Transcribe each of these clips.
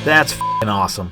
That's f***ing awesome.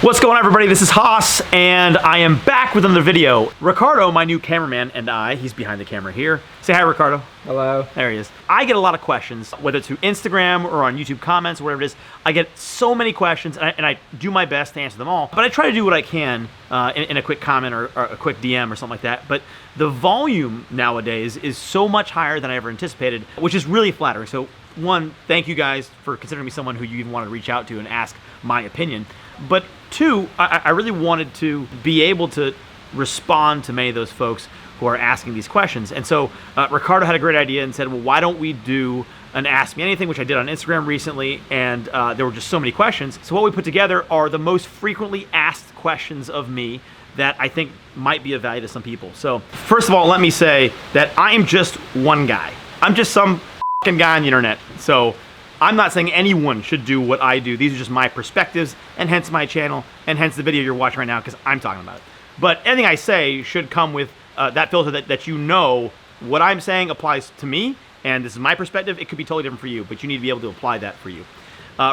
What's going on, everybody? This is Hoss, and I am back with another video. Ricardo, my new cameraman, and he's behind the camera here. Say hi, Ricardo. Hello. There he is. I get a lot of questions, whether it's through Instagram or on YouTube comments or whatever it is. I get so many questions, and I do my best to answer them all. But I try to do what I can in a quick comment or a quick DM or something like that. But the volume nowadays is so much higher than I ever anticipated, which is really flattering. So one, thank you guys for considering me someone who you even wanted to reach out to and ask my opinion. But two, I really wanted to be able to respond to many of those folks who are asking these questions. And so Ricardo had a great idea and said, well, why don't we do an Ask Me Anything, which I did on Instagram recently, and there were just so many questions. So what we put together are the most frequently asked questions of me that I think might be of value to some people. So first of all, let me say that I am just one guy. I'm just some fucking guy on the internet. So I'm not saying anyone should do what I do. These are just my perspectives, and hence my channel, and hence the video you're watching right now, because I'm talking about it. But anything I say should come with that filter that you know what I'm saying applies to me, and this is my perspective. It could be totally different for you, but you need to be able to apply that for you.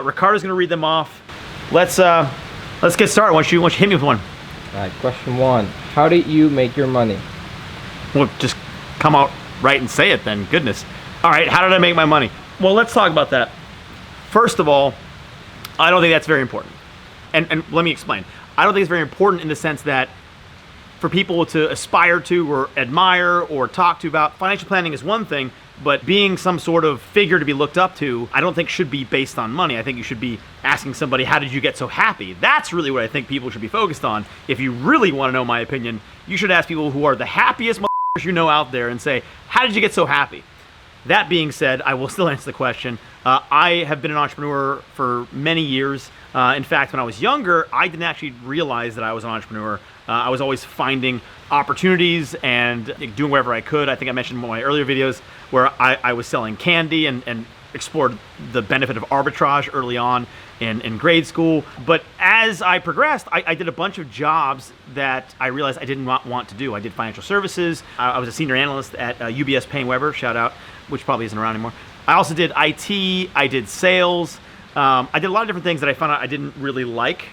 Ricardo's gonna read them off. Let's get started. Why don't you hit me with one? All right, question one. How did you make your money? Well, just come out right and say it then, goodness. All right, how did I make my money? Well, let's talk about that. First of all, I don't think that's very important. And let me explain. I don't think it's very important in the sense that for people to aspire to or admire or talk to about, financial planning is one thing, but being some sort of figure to be looked up to, I don't think should be based on money. I think you should be asking somebody, how did you get so happy? That's really what I think people should be focused on. If you really want to know my opinion, you should ask people who are the happiest motherfuckers you know out there and say, how did you get so happy? That being said, I will still answer the question. I have been an entrepreneur for many years. In fact, when I was younger, I didn't actually realize that I was an entrepreneur. I was always finding opportunities and doing whatever I could. I think I mentioned in one of my earlier videos where I was selling candy and explored the benefit of arbitrage early on in grade school. But as I progressed, I did a bunch of jobs that I realized I did not want to do. I did financial services. I was a senior analyst at UBS Payne Weber, shout out, which probably isn't around anymore. I also did IT, I did sales. I did a lot of different things that I found out I didn't really like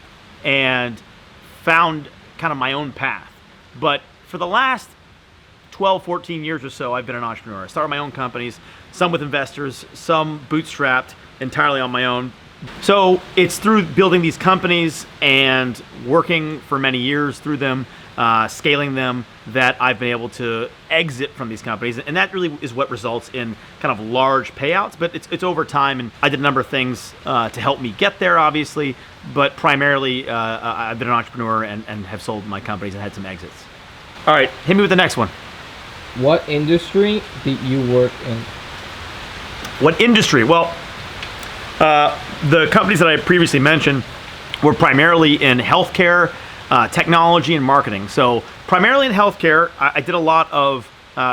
and found kind of my own path. But for the last 12, 14 years or so, I've been an entrepreneur. I started my own companies, some with investors, some bootstrapped entirely on my own. So it's through building these companies and working for many years through them, scaling them, that I've been able to exit from these companies. And that really is what results in kind of large payouts, but it's over time. And I did a number of things to help me get there, obviously, but primarily I've been an entrepreneur and have sold my companies and had some exits. All right, hit me with the next one. What industry did you work in? What industry? Well, the companies that I previously mentioned were primarily in healthcare, technology, and marketing. So primarily in healthcare, I did a lot of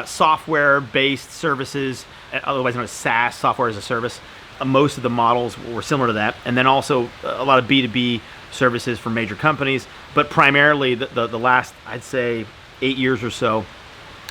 software-based services, otherwise known as SaaS, software as a service. Most of the models were similar to that. And then also a lot of B2B services for major companies. But primarily the last, I'd say, 8 years or so,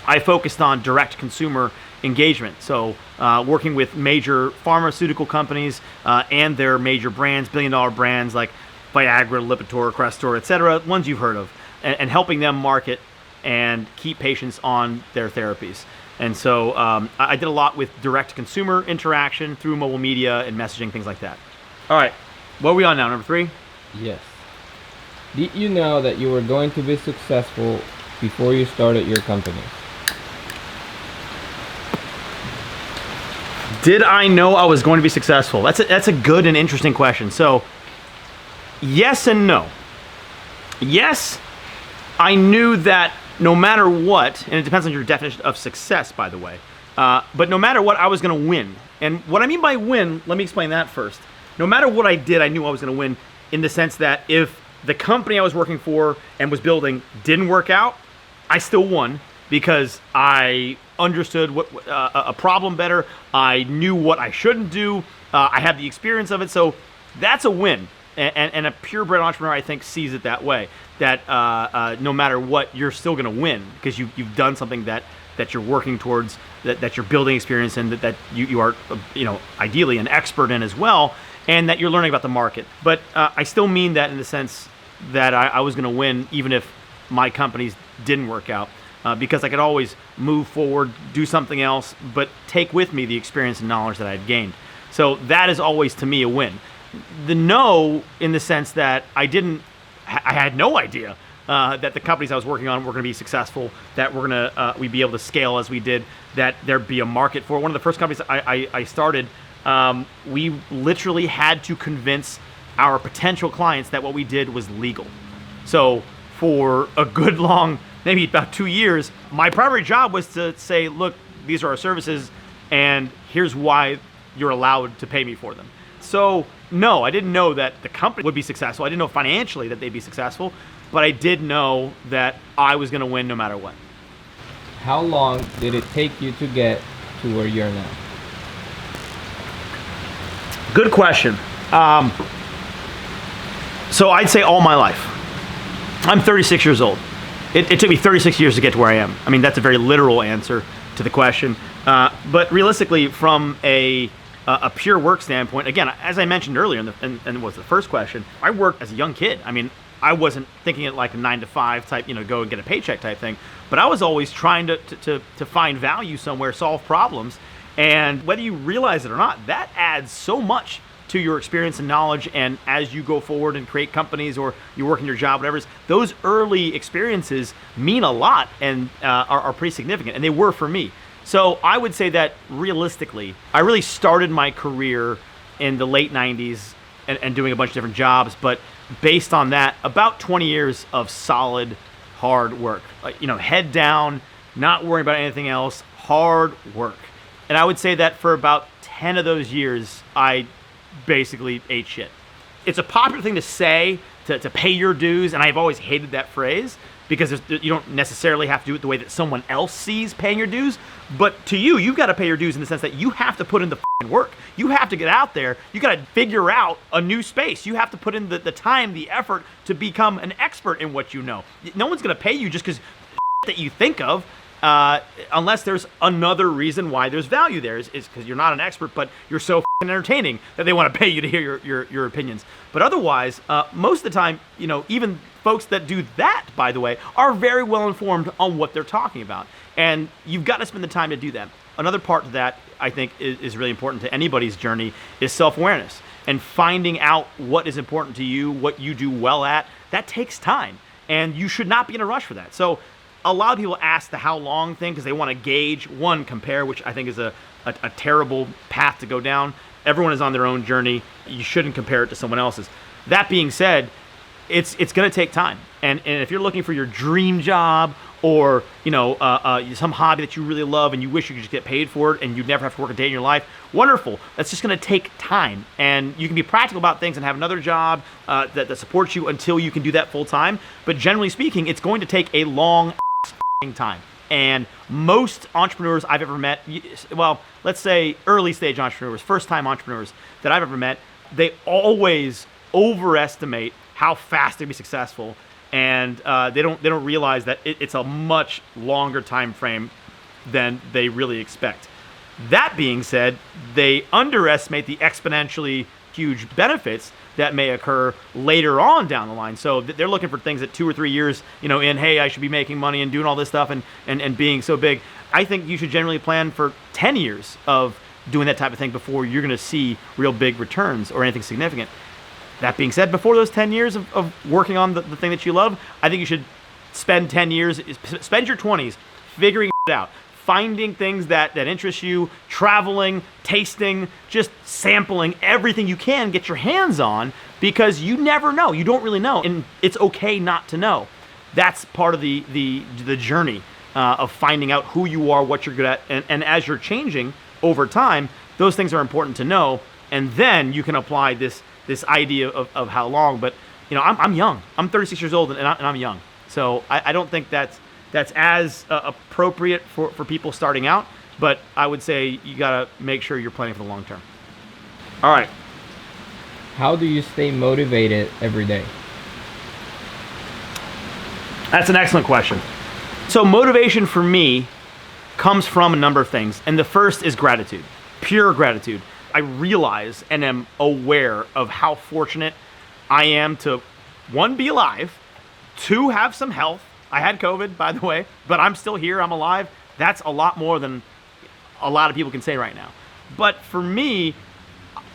I focused on direct consumer engagement. So working with major pharmaceutical companies and their major brands, billion-dollar brands like Viagra, Lipitor, Crestor, etc., ones you've heard of, and helping them market and keep patients on their therapies. And so I did a lot with direct consumer interaction through mobile media and messaging, things like that. All right, what are we on now, number 3? Yes. Did you know that you were going to be successful before you started your company? Did I know I was going to be successful? That's a good and interesting question. So, yes and no. Yes, I knew that no matter what, and it depends on your definition of success, by the way, but no matter what, I was going to win. And what I mean by win, let me explain that first. No matter what I did, I knew I was going to win in the sense that if the company I was working for and was building didn't work out, I still won because I understood what a problem better. I knew what I shouldn't do. I had the experience of it. So that's a win. And a purebred entrepreneur, I think, sees it that way. That no matter what, you're still going to win because you've done something that you're working towards, that you're building experience in, that you are, ideally an expert in as well. and that you're learning about the market. But I still mean that in the sense that I was going to win even if my companies didn't work out, because I could always move forward, do something else, but take with me the experience and knowledge that I had gained. So that is always, to me, a win. The no, in the sense that I had no idea that the companies I was working on were going to be successful, that we'd be able to scale as we did, that there'd be a market for it. One of the first companies I started, we literally had to convince our potential clients that what we did was legal. So for a good long, maybe about 2 years, my primary job was to say, look, these are our services, and here's why you're allowed to pay me for them. So no, I didn't know that the company would be successful. I didn't know financially that they'd be successful, but I did know that I was going to win no matter what. How long did it take you to get to where you're now? Good question. So I'd say all my life. I'm 36 years old. It took me 36 years to get to where I am. I mean, that's a very literal answer to the question. But realistically, from a pure work standpoint, again, as I mentioned earlier, and was the first question, I worked as a young kid. I mean, I wasn't thinking it like a 9-to-5 type, go and get a paycheck type thing. But I was always trying to find value somewhere, solve problems. And whether you realize it or not, that adds so much to your experience and knowledge. And as you go forward and create companies, or you work in your job, whatever it is, those early experiences mean a lot and are pretty significant. And they were for me. So I would say that realistically, I really started my career in the late 90s and doing a bunch of different jobs. But based on that, about 20 years of solid, hard work. Head down, not worrying about anything else, hard work. And I would say that for about 10 of those years, I basically ate shit. It's a popular thing to say, to pay your dues, and I've always hated that phrase, because you don't necessarily have to do it the way that someone else sees paying your dues. But to you, you've got to pay your dues in the sense that you have to put in the work. You have to get out there. You got to figure out a new space. You have to put in the time, the effort to become an expert in what you know. No one's going to pay you just because that you think of, unless there's another reason why there's value there, is because you're not an expert, but you're so entertaining that they want to pay you to hear your opinions. But otherwise, most of the time, even folks that do that, by the way, are very well informed on what they're talking about. And you've got to spend the time to do that. Another part of that, I think, is really important to anybody's journey, is self-awareness. And finding out what is important to you, what you do well at, that takes time. And you should not be in a rush for that. So a lot of people ask the how long thing because they want to gauge, compare, which I think is a terrible path to go down. Everyone is on their own journey. You shouldn't compare it to someone else's. That being said, it's going to take time. And if you're looking for your dream job, or some hobby that you really love and you wish you could just get paid for it and you'd never have to work a day in your life, wonderful. That's just going to take time. And you can be practical about things and have another job that supports you until you can do that full time. But generally speaking, it's going to take a long time. And most entrepreneurs I've ever met, well, let's say early stage entrepreneurs, first time entrepreneurs that I've ever met, they always overestimate how fast they'll be successful. And they don't realize that it's a much longer time frame than they really expect. That being said, they underestimate the exponentially huge benefits that may occur later on down the line. So they're looking for things at 2 or 3 years, in, hey, I should be making money and doing all this stuff and being so big. I think you should generally plan for 10 years of doing that type of thing before you're going to see real big returns or anything significant. That being said, before those 10 years of working on the thing that you love, I think you should spend 10 years, spend your 20s figuring it out, finding things that interest you, traveling, tasting, just sampling everything you can get your hands on, because you never know. You don't really know, and it's okay not to know. That's part of the journey of finding out who you are, what you're good at, and as you're changing over time, those things are important to know, and then you can apply this idea of how long. But I'm young. I'm 36 years old, and I'm young. So I don't think that's as appropriate for people starting out. But I would say you gotta make sure you're planning for the long term. All right. How do you stay motivated every day? That's an excellent question. So motivation for me comes from a number of things, and the first is gratitude, pure gratitude. I realize and am aware of how fortunate I am to, one, be alive, two, have some health. I had COVID, by the way, but I'm still here. I'm alive. That's a lot more than a lot of people can say right now. But for me,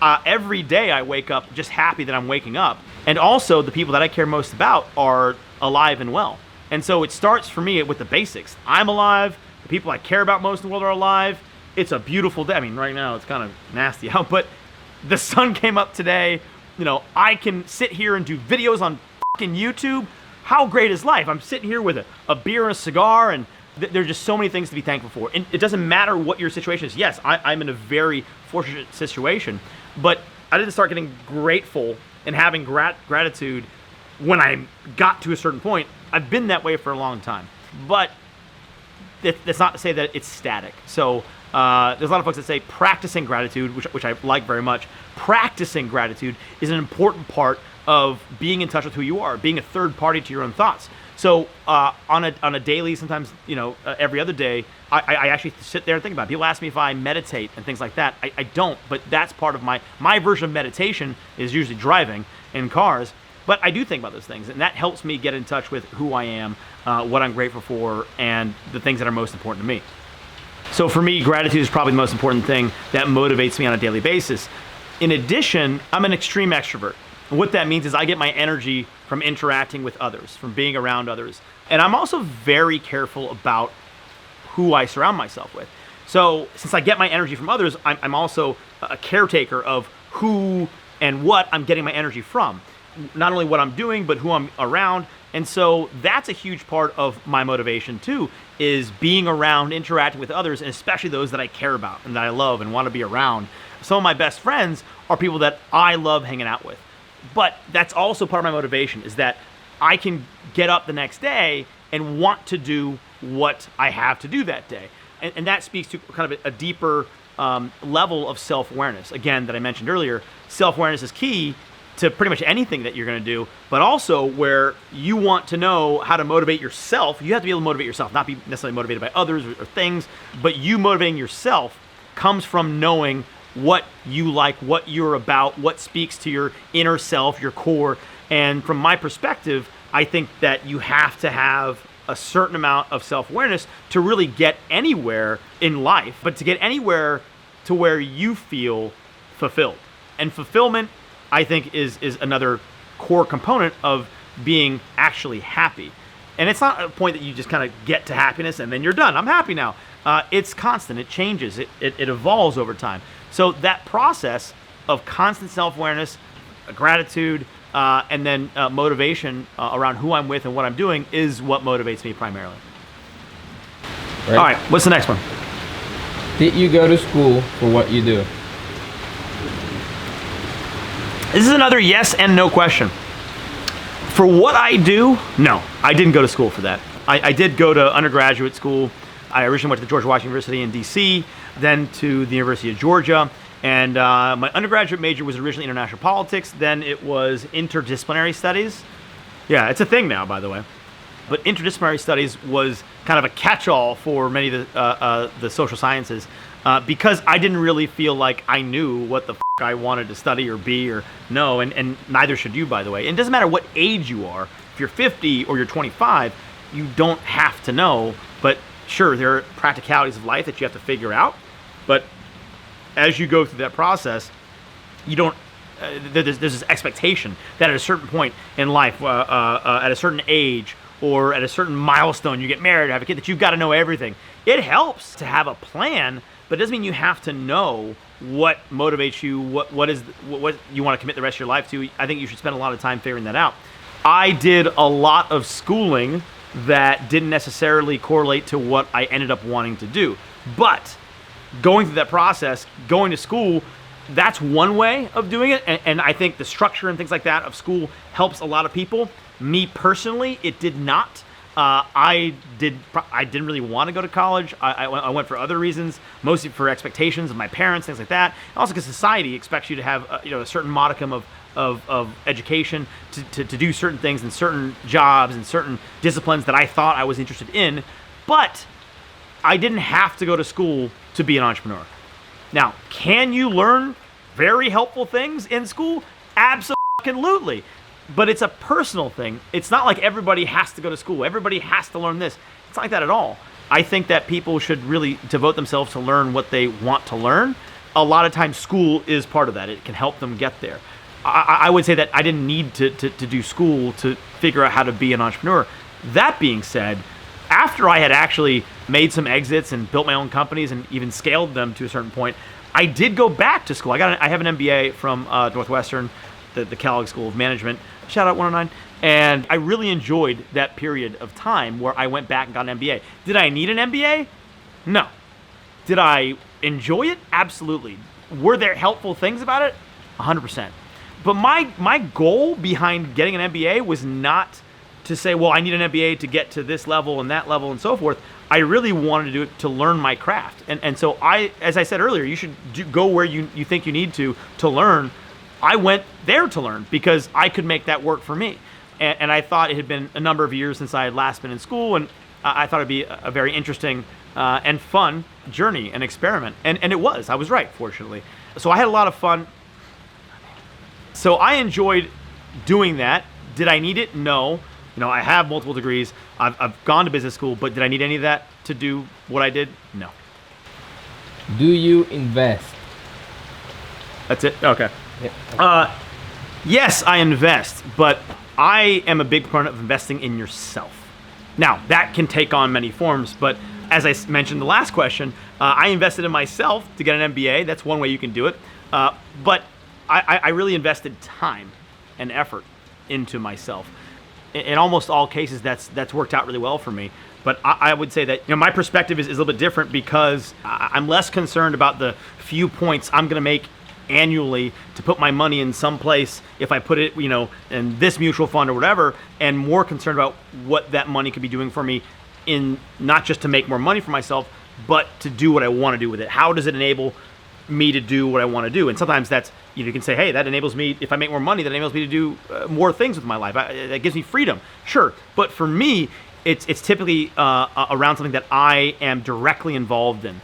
every day I wake up just happy that I'm waking up. And also the people that I care most about are alive and well. And so it starts for me with the basics. I'm alive. The people I care about most in the world are alive. It's a beautiful day. I mean, right now it's kind of nasty out, but the sun came up today. You know, I can sit here and do videos on fucking YouTube. How great is life? I'm sitting here with a beer and a cigar, and there's just so many things to be thankful for. And it doesn't matter what your situation is. Yes, I'm in a very fortunate situation, but I didn't start getting grateful and having gratitude when I got to a certain point. I've been that way for a long time, but that's not to say that it's static. So there's a lot of folks that say practicing gratitude, which I like very much. Practicing gratitude is an important part of being in touch with who you are, being a third party to your own thoughts. So on a daily, sometimes every other day, I actually sit there and think about it. People ask me if I meditate and things like that. I don't, but that's part of my version of meditation is usually driving in cars. But I do think about those things, and that helps me get in touch with who I am, what I'm grateful for, and the things that are most important to me. So for me, gratitude is probably the most important thing that motivates me on a daily basis. In addition, I'm an extreme extrovert. And what that means is I get my energy from interacting with others, from being around others. And I'm also very careful about who I surround myself with. So since I get my energy from others, I'm also a caretaker of who and what I'm getting my energy from. Not only what I'm doing, but who I'm around. And so that's a huge part of my motivation too, is being around, interacting with others, and especially those that I care about and that I love and want to be around. Some of my best friends are people that I love hanging out with. But that's also part of my motivation, is that I can get up the next day and want to do what I have to do that day. And that speaks to kind of a deeper level of self-awareness. Again, that I mentioned earlier, self-awareness is key to pretty much anything that you're going to do, but also where you want to know how to motivate yourself. You have to be able to motivate yourself, not be necessarily motivated by others or things, but you motivating yourself comes from knowing what you like, what you're about, what speaks to your inner self, your core. And from my perspective, I think that you have to have a certain amount of self-awareness to really get anywhere in life, but to get anywhere to where you feel fulfilled. And fulfillment, I think, is another core component of being actually happy. And it's not a point that you just kind of get to happiness and then you're done. I'm happy now. It's constant. It changes. It evolves over time. So that process of constant self-awareness, gratitude, and then motivation around who I'm with and what I'm doing is what motivates me primarily. Right. All right, what's the next one? Did you go to school for what you do? This is another yes and no question. For what I do, no, I didn't go to school for that. I did go to undergraduate school. I originally went to George Washington University in D.C., then to the University of Georgia. And my undergraduate major was originally international politics. Then it was interdisciplinary studies. Yeah, it's a thing now, by the way. But interdisciplinary studies was kind of a catch-all for many of the social sciences because I didn't really feel like I knew what the I wanted to study or be or know, and neither should you, by the way. And it doesn't matter what age you are. If you're 50 or you're 25, you don't have to know. But sure, there are practicalities of life that you have to figure out. But as you go through that process, you don't. There's this expectation that at a certain point in life, at a certain age, or at a certain milestone, you get married, have a kid, that you've got to know everything. It helps to have a plan, but it doesn't mean you have to know what motivates you, what you want to commit the rest of your life to. I think you should spend a lot of time figuring that out. I did a lot of schooling that didn't necessarily correlate to what I ended up wanting to do. But going through that process, going to school, that's one way of doing it. And I think the structure and things like that of school helps a lot of people. Me personally, it did not. I didn't really want to go to college. I went for other reasons, mostly for expectations of my parents, things like that. Also because society expects you to have a certain modicum of education to do certain things and certain jobs and certain disciplines that I thought I was interested in. But I didn't have to go to school to be an entrepreneur. Now, can you learn very helpful things in school? Absolutely. But it's a personal thing. It's not like everybody has to go to school. Everybody has to learn this. It's not like that at all. I think that people should really devote themselves to learn what they want to learn. A lot of times school is part of that. It can help them get there. I would say that I didn't need to do school to figure out how to be an entrepreneur. That being said, after I had actually made some exits and built my own companies and even scaled them to a certain point, I did go back to school. I have an MBA from Northwestern, the Kellogg School of Management. Shout out 109. And I really enjoyed that period of time where I went back and got an MBA. Did I need an MBA? No. Did I enjoy it? Absolutely. Were there helpful things about it? 100%. But my goal behind getting an MBA was not to say, well, I need an MBA to get to this level and that level and so forth. I really wanted to do it to learn my craft. And so as I said earlier, you should go where you think you need to learn. I went there to learn because I could make that work for me. And I thought it had been a number of years since I had last been in school, and I thought it'd be a very interesting and fun journey and experiment. And it was. I was right, fortunately. So I had a lot of fun. So I enjoyed doing that. Did I need it? No. I have multiple degrees. I've gone to business school, but did I need any of that to do what I did? No. Do you invest? That's it? Okay. Yep. Yes, I invest, but I am a big proponent of investing in yourself. Now, that can take on many forms, but as I mentioned in the last question, I invested in myself to get an MBA. That's one way you can do it. But I really invested time and effort into myself. In almost all cases, that's worked out really well for me. But I would say that my perspective is a little bit different because I'm less concerned about the few points I'm going to make annually to put my money in some place if I put it, in this mutual fund or whatever, and more concerned about what that money could be doing for me in not just to make more money for myself, but to do what I want to do with it. How does it enable me to do what I want to do? And sometimes that's, you can say, hey, that enables me, if I make more money, that enables me to do more things with my life. That gives me freedom. Sure. But for me, it's typically around something that I am directly involved in.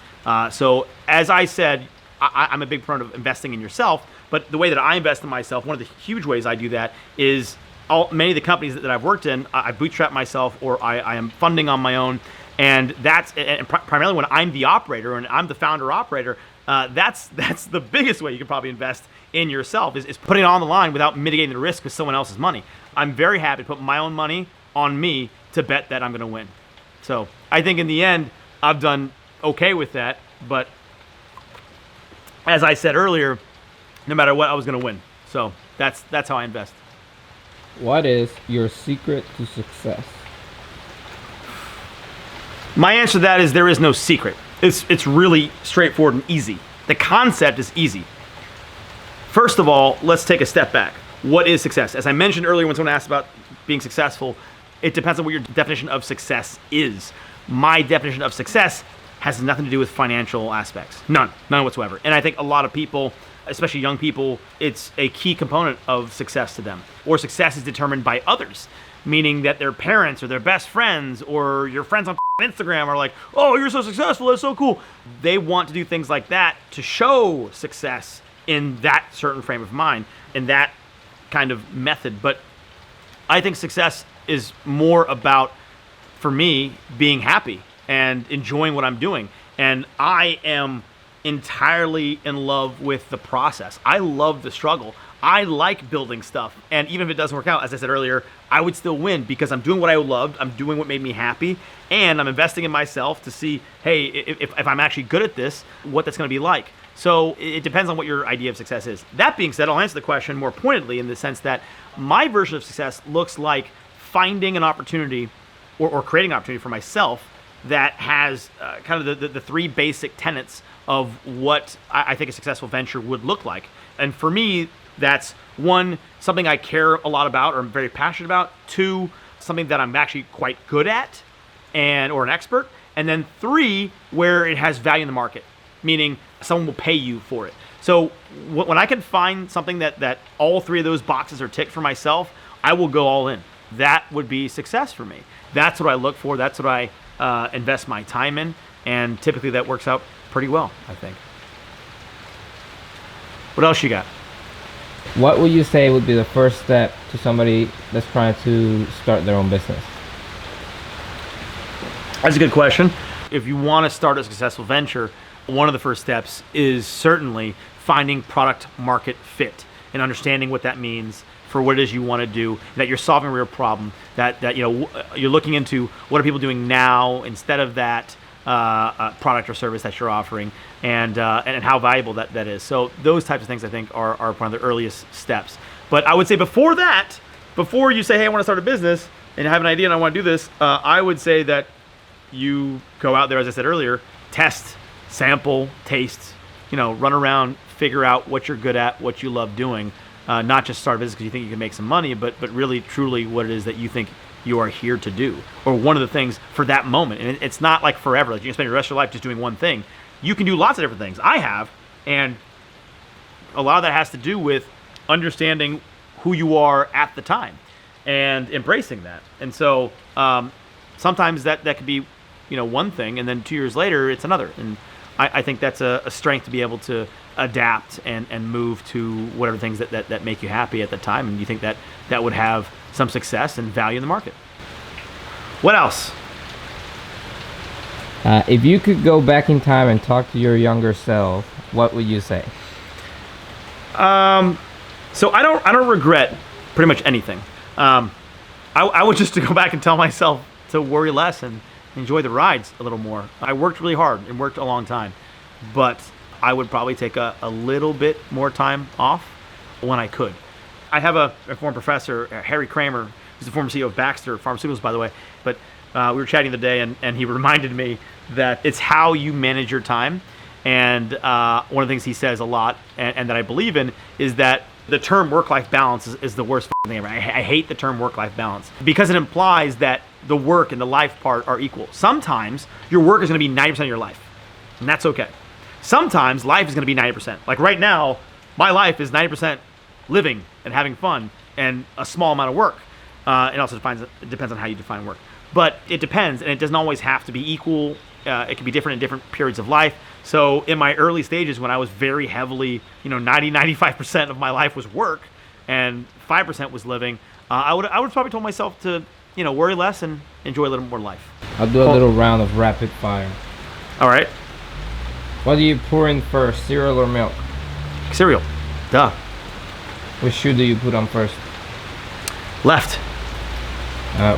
So as I said, I'm a big proponent of investing in yourself, but the way that I invest in myself, one of the huge ways I do that is many of the companies that I've worked in, I bootstrap myself or I am funding on my own. And that's primarily when I'm the operator and I'm the founder operator, that's the biggest way you can probably invest in yourself is putting it on the line without mitigating the risk with someone else's money. I'm very happy to put my own money on me to bet that I'm going to win. So I think in the end, I've done okay with that, but as I said earlier, no matter what, I was going to win. So that's how I invest. What is your secret to success? My answer to that is there is no secret. It's really straightforward and easy. The concept is easy. First of all, let's take a step back. What is success? As I mentioned earlier when someone asked about being successful, it depends on what your definition of success is. My definition of success has nothing to do with financial aspects. None whatsoever. And I think a lot of people, especially young people, it's a key component of success to them. Or success is determined by others, meaning that their parents or their best friends or your friends on Instagram are like, oh, you're so successful, that's so cool. They want to do things like that to show success in that certain frame of mind, in that kind of method. But I think success is more about, for me, being happy and enjoying what I'm doing. And I am entirely in love with the process. I love the struggle. I like building stuff. And even if it doesn't work out, as I said earlier, I would still win because I'm doing what I loved, I'm doing what made me happy, and I'm investing in myself to see, hey, if I'm actually good at this, what that's going to be like. So it depends on what your idea of success is. That being said, I'll answer the question more pointedly in the sense that my version of success looks like finding an opportunity or creating an opportunity for myself that has kind of the three basic tenets of what I think a successful venture would look like. And for me, that's one, something I care a lot about or I'm very passionate about. Two, something that I'm actually quite good at or an expert. And then three, where it has value in the market, meaning someone will pay you for it. So when I can find something that all three of those boxes are ticked for myself, I will go all in. That would be success for me. That's what I look for. That's what I invest my time in. And typically that works out pretty well, I think. What else you got? What would you say would be the first step to somebody that's trying to start their own business? That's a good question. If you want to start a successful venture, one of the first steps is certainly finding product market fit and understanding what that means for what it is you want to do, that you're solving a real problem, that you're looking into what are people doing now instead of that product or service that you're offering, and how valuable that is. So those types of things I think are one of the earliest steps. But I would say before that, before you say, hey, I want to start a business and I have an idea and I want to do this, I would say that you go out there, as I said earlier, test, sample, taste, run around, figure out what you're good at, what you love doing, not just start a business because you think you can make some money, but really, truly what it is that you think you are here to do, or one of the things for that moment. And it's not like forever. Like you can spend the rest of your life just doing one thing. You can do lots of different things. I have, and a lot of that has to do with understanding who you are at the time and embracing that. And so sometimes that could be one thing, and then 2 years later it's another. And I think that's a strength to be able to adapt and move to whatever things that make you happy at the time, and you think that would have some success and value in the market. What else? If you could go back in time and talk to your younger self, what would you say? So I don't regret pretty much anything. I would just to go back and tell myself to worry less and enjoy the rides a little more. I worked really hard and worked a long time, but I would probably take a little bit more time off when I could. I have a former professor, Harry Kramer, who's the former CEO of Baxter Pharmaceuticals, by the way, but we were chatting the day, and he reminded me that it's how you manage your time. And one of the things he says a lot, and that I believe in, is that the term work-life balance is the worst thing ever. I hate the term work-life balance because it implies that the work and the life part are equal. Sometimes your work is going to be 90% of your life, and that's okay. Sometimes life is going to be 90%. Like right now, my life is 90% living and having fun and a small amount of work. It also depends on how you define work. But it depends, and it doesn't always have to be equal. It can be different in different periods of life. So in my early stages, when I was very heavily, 95% of my life was work and 5% was living, I would probably told myself to, worry less and enjoy a little more life. I'll do a little round of rapid fire. All right. What do you pour in first, cereal or milk? Cereal. Duh. Which shoe do you put on first? Left.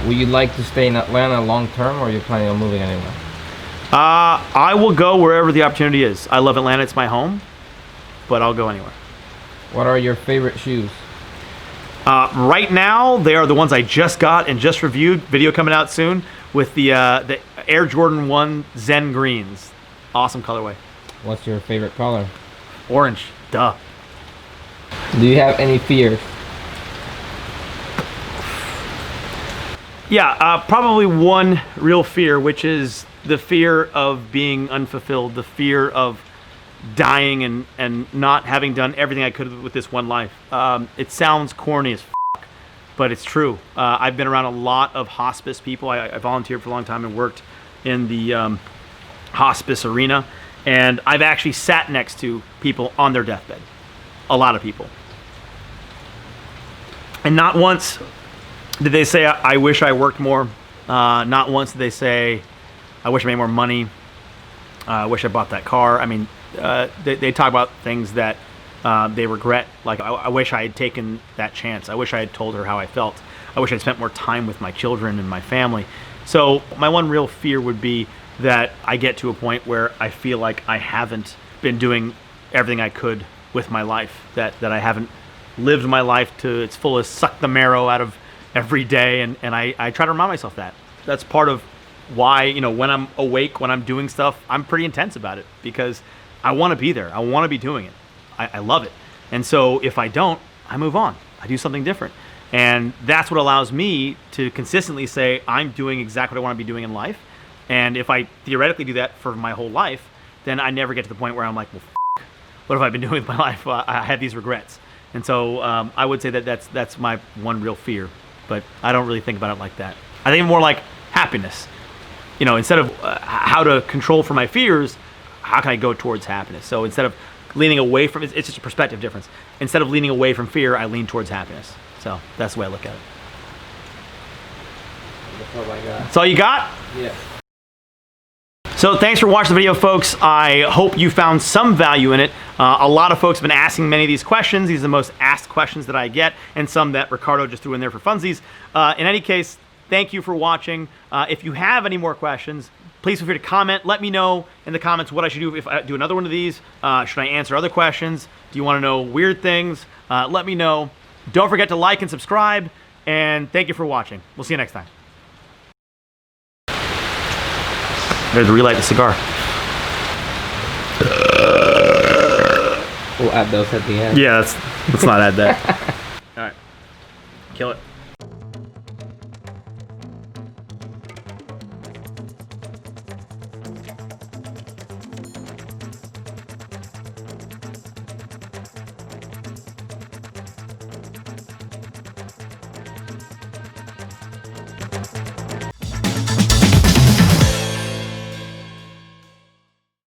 Would you like to stay in Atlanta long term, or are you planning on moving anywhere? I will go wherever the opportunity is. I love Atlanta. It's my home, but I'll go anywhere. What are your favorite shoes? Right now, they are the ones I just got and just reviewed. Video coming out soon with the Air Jordan 1 Zen Greens. Awesome colorway. What's your favorite color? Orange. Duh. Do you have any fears? Yeah, probably one real fear, which is the fear of being unfulfilled, the fear of dying and not having done everything I could with this one life. It sounds corny as f***, but it's true. I've been around a lot of hospice people. I volunteered for a long time and worked in the hospice arena, and I've actually sat next to people on their deathbed. A lot of people. And not once did they say, I wish I worked more. Not once did they say, I wish I made more money. I wish I bought that car. I mean, they talk about things that they regret. Like, I wish I had taken that chance. I wish I had told her how I felt. I wish I'd spent more time with my children and my family. So my one real fear would be that I get to a point where I feel like I haven't been doing everything I could with my life, that I haven't lived my life to its fullest, sucked the marrow out of every day, and I try to remind myself that. That's part of why, when I'm awake, when I'm doing stuff, I'm pretty intense about it, because I want to be there. I want to be doing it. I love it. And so if I don't, I move on. I do something different. And that's what allows me to consistently say, I'm doing exactly what I want to be doing in life. And if I theoretically do that for my whole life, then I never get to the point where I'm like, well, what have I been doing with my life? I have these regrets. And so I would say that that's my one real fear. But I don't really think about it like that. I think more like happiness. Instead of how to control for my fears, how can I go towards happiness? So instead of leaning away from it's just a perspective difference. Instead of leaning away from fear, I lean towards happiness. So that's the way I look at it. That's all I got. That's all you got? Yeah. So thanks for watching the video, folks. I hope you found some value in it. A lot of folks have been asking many of these questions. These are the most asked questions that I get, and some that Ricardo just threw in there for funsies. In any case, thank you for watching. If you have any more questions, please feel free to comment. Let me know in the comments what I should do if I do another one of these. Should I answer other questions? Do you want to know weird things? Let me know. Don't forget to like and subscribe, and thank you for watching. We'll see you next time. There's relight the cigar. We'll add those at the end. Yeah, let's not add that. All right, kill it.